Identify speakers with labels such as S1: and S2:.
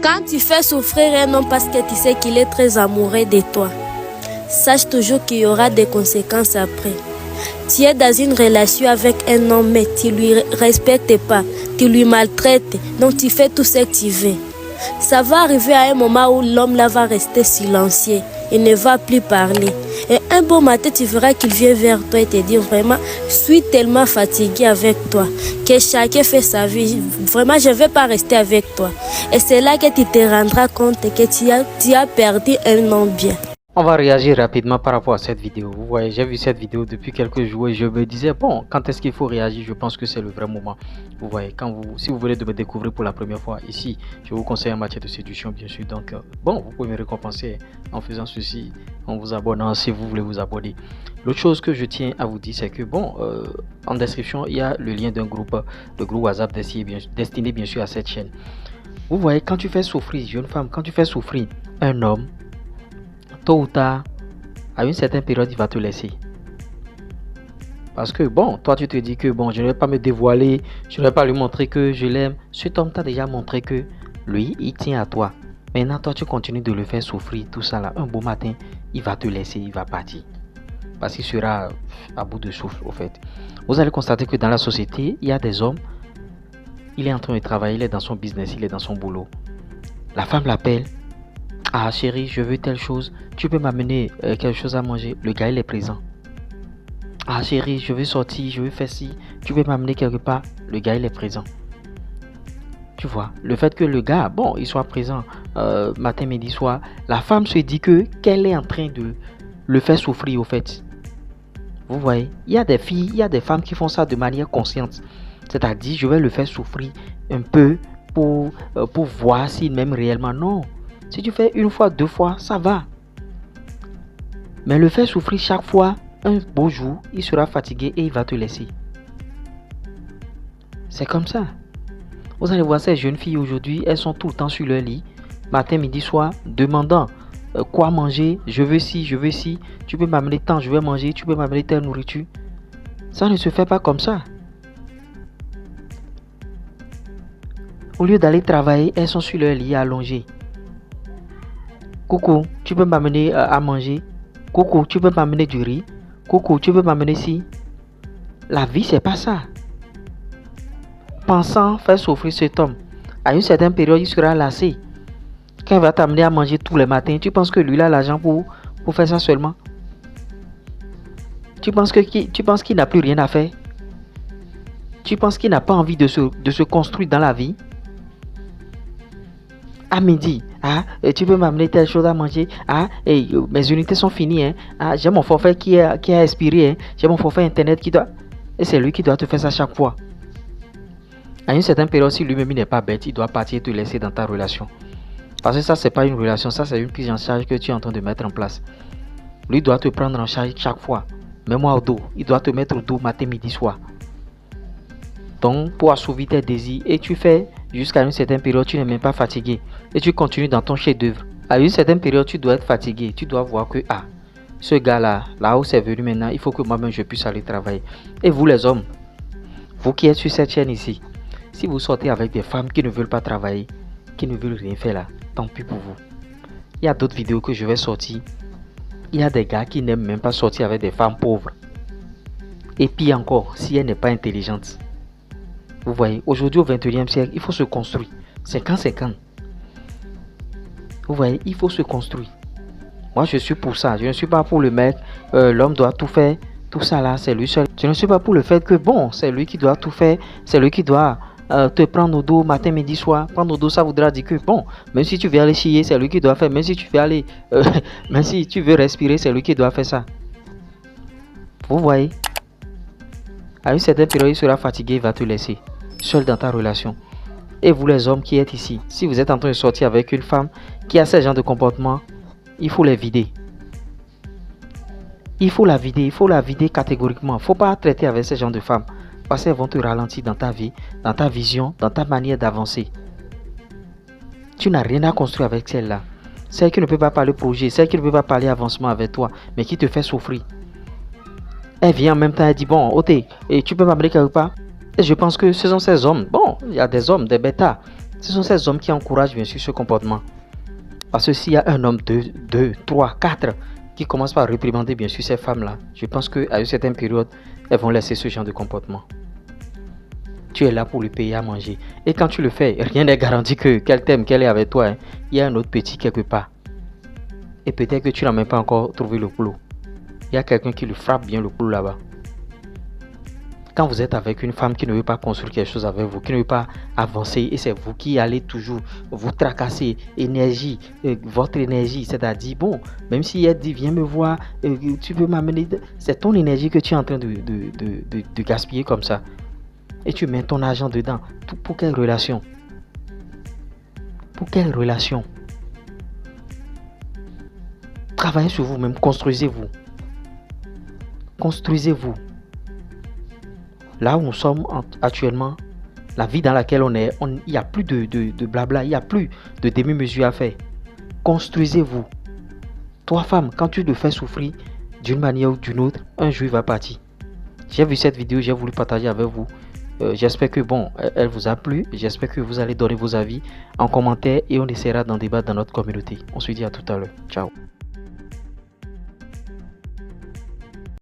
S1: Quand tu fais souffrir un homme parce que tu sais qu'il est très amoureux de toi, sache toujours qu'il y aura des conséquences après. Tu es dans une relation avec un homme, mais tu ne lui respectes pas, tu lui maltraites, donc tu fais tout ce que tu veux. Ça va arriver à un moment où l'homme là va rester silencieux, il ne va plus parler. Et un beau matin, tu verras qu'il vient vers toi et te dire vraiment, je suis tellement fatigué avec toi, que chacun fait sa vie, vraiment je ne vais pas rester avec toi. Et c'est là que tu te rendras compte que tu as perdu un homme bien.
S2: On va réagir rapidement par rapport à cette vidéo. Vous voyez, j'ai vu cette vidéo depuis quelques jours et je me disais, bon, quand est-ce qu'il faut réagir? Je pense que c'est le vrai moment. Vous voyez, si vous venez de me découvrir pour la première fois ici, je vous conseille en matière de séduction, bien sûr. Donc, bon, vous pouvez me récompenser en faisant ceci, en vous abonnant si vous voulez vous abonner. L'autre chose que je tiens à vous dire, c'est que, bon, en description, il y a le lien d'un groupe, le groupe WhatsApp destiné bien sûr à cette chaîne. Vous voyez, quand tu fais souffrir, jeune femme, quand tu fais souffrir un homme, tôt ou tard, à une certaine période, il va te laisser. Parce que bon, toi tu te dis que bon, je ne vais pas me dévoiler, je ne vais pas lui montrer que je l'aime. Cet homme t'a déjà montré que lui, il tient à toi. Maintenant, toi tu continues de le faire souffrir, tout ça là. Un beau matin, il va te laisser, il va partir. Parce qu'il sera à bout de souffle, au fait. Vous allez constater que dans la société, il y a des hommes, il est en train de travailler, il est dans son business, il est dans son boulot. La femme l'appelle. Ah chérie, je veux telle chose, tu peux m'amener quelque chose à manger. Le gars il est présent. Ah chérie, je veux sortir, je veux faire ci, tu peux m'amener quelque part. Le gars il est présent. Tu vois, le fait que le gars, bon, il soit présent matin, midi, soir, la femme se dit que qu'elle est en train de le faire souffrir au fait. Vous voyez, il y a des filles, il y a des femmes qui font ça de manière consciente. C'est-à-dire, je vais le faire souffrir un peu pour voir s'il m'aime réellement. Non. Si tu fais une fois, deux fois, ça va. Mais le faire souffrir chaque fois, un beau jour, il sera fatigué et il va te laisser. C'est comme ça. Vous allez voir ces jeunes filles aujourd'hui, elles sont tout le temps sur leur lit, matin, midi, soir, demandant quoi manger, je veux ci, tu peux m'amener tant, je vais manger, tu peux m'amener telle nourriture. Ça ne se fait pas comme ça. Au lieu d'aller travailler, elles sont sur leur lit allongées. Coucou, tu peux m'amener à manger. Coucou, tu peux m'amener du riz. Coucou, tu peux m'amener ci. La vie, c'est pas ça. Pensant faire souffrir cet homme, à une certaine période, il sera lassé. Quand il va t'amener à manger tous les matins, tu penses que lui, il a l'argent pour faire ça seulement? Tu penses qu'il n'a plus rien à faire? Tu penses qu'il n'a pas envie de se construire dans la vie? À midi, tu peux m'amener telle chose à manger. Mes unités sont finies. J'ai mon forfait qui a expiré. J'ai mon forfait internet qui doit. Et c'est lui qui doit te faire ça chaque fois. À une certaine période, si lui-même n'est pas bête, il doit partir et te laisser dans ta relation. Parce que ça, c'est pas une relation, ça, c'est une prise en charge que tu es en train de mettre en place. Lui doit te prendre en charge chaque fois. Mets-moi au dos. Il doit te mettre au dos matin, midi, soir. Donc, pour assouvir tes désirs, et tu fais jusqu'à une certaine période, tu n'es même pas fatigué. Et tu continues dans ton chef-d'œuvre. À une certaine période, tu dois être fatigué. Tu dois voir que, ce gars-là, là où c'est venu maintenant, il faut que moi-même je puisse aller travailler. Et vous les hommes, vous qui êtes sur cette chaîne ici, si vous sortez avec des femmes qui ne veulent pas travailler, qui ne veulent rien faire là, tant pis pour vous. Il y a d'autres vidéos que je vais sortir. Il y a des gars qui n'aiment même pas sortir avec des femmes pauvres. Et puis encore, si elle n'est pas intelligente. Vous voyez, aujourd'hui au 21e siècle, il faut se construire. 50-50. Vous voyez, il faut se construire. Moi, je suis pour ça. Je ne suis pas pour le mec, l'homme doit tout faire. Tout ça là, c'est lui seul. Je ne suis pas pour le fait que, bon, c'est lui qui doit tout faire. C'est lui qui doit te prendre au dos matin, midi, soir. Prendre au dos, ça voudra dire que, bon, même si tu veux aller chier, c'est lui qui doit faire. Même si tu veux aller, même si tu veux respirer, c'est lui qui doit faire ça. Vous voyez, à une certaine période, il sera fatigué, il va te laisser seul dans ta relation. Et vous les hommes qui êtes ici, si vous êtes en train de sortir avec une femme qui a ce genre de comportement, il faut les vider. Il faut la vider catégoriquement. Il ne faut pas traiter avec ce genre de femmes. Parce qu'elles vont te ralentir dans ta vie, dans ta vision, dans ta manière d'avancer. Tu n'as rien à construire avec celle-là. Celle qui ne peut pas parler projet, celle qui ne peut pas parler avancement avec toi, mais qui te fait souffrir. Elle vient en même temps, elle dit, bon, Oté, et tu peux m'amener quelque part? Et je pense que ce sont ces hommes. Bon, il y a des hommes, des bêtas. Ce sont ces hommes qui encouragent bien sûr ce comportement. Parce que s'il y a un homme, deux, trois, quatre qui commence par réprimander bien sûr ces femmes-là, je pense qu'à une certaine période, elles vont laisser ce genre de comportement. Tu es là pour lui payer à manger. Et quand tu le fais, rien n'est garanti qu'elle t'aime, qu'elle est avec toi. Hein. Il y a un autre petit quelque part. Et peut-être que tu n'as même pas encore trouvé le clou. Il y a quelqu'un qui lui frappe bien le clou là-bas. Quand vous êtes avec une femme qui ne veut pas construire quelque chose avec vous, qui ne veut pas avancer, et c'est vous qui allez toujours vous tracasser, votre énergie, c'est-à-dire, bon, même si elle dit, viens me voir, tu peux m'amener, c'est ton énergie que tu es en train de gaspiller comme ça. Et tu mets ton argent dedans. Pour quelle relation? Pour quelle relation? Travaillez sur vous-même, construisez-vous. Construisez-vous. Là où nous sommes actuellement, la vie dans laquelle on est, il n'y a plus de blabla, il n'y a plus de demi-mesure à faire. Construisez-vous. Toi, femme, quand tu le fais souffrir d'une manière ou d'une autre, un jour il va partir. J'ai vu cette vidéo, j'ai voulu partager avec vous. J'espère que bon, elle vous a plu. J'espère que vous allez donner vos avis en commentaire et on essaiera d'en débattre dans notre communauté. On se dit à tout à l'heure. Ciao.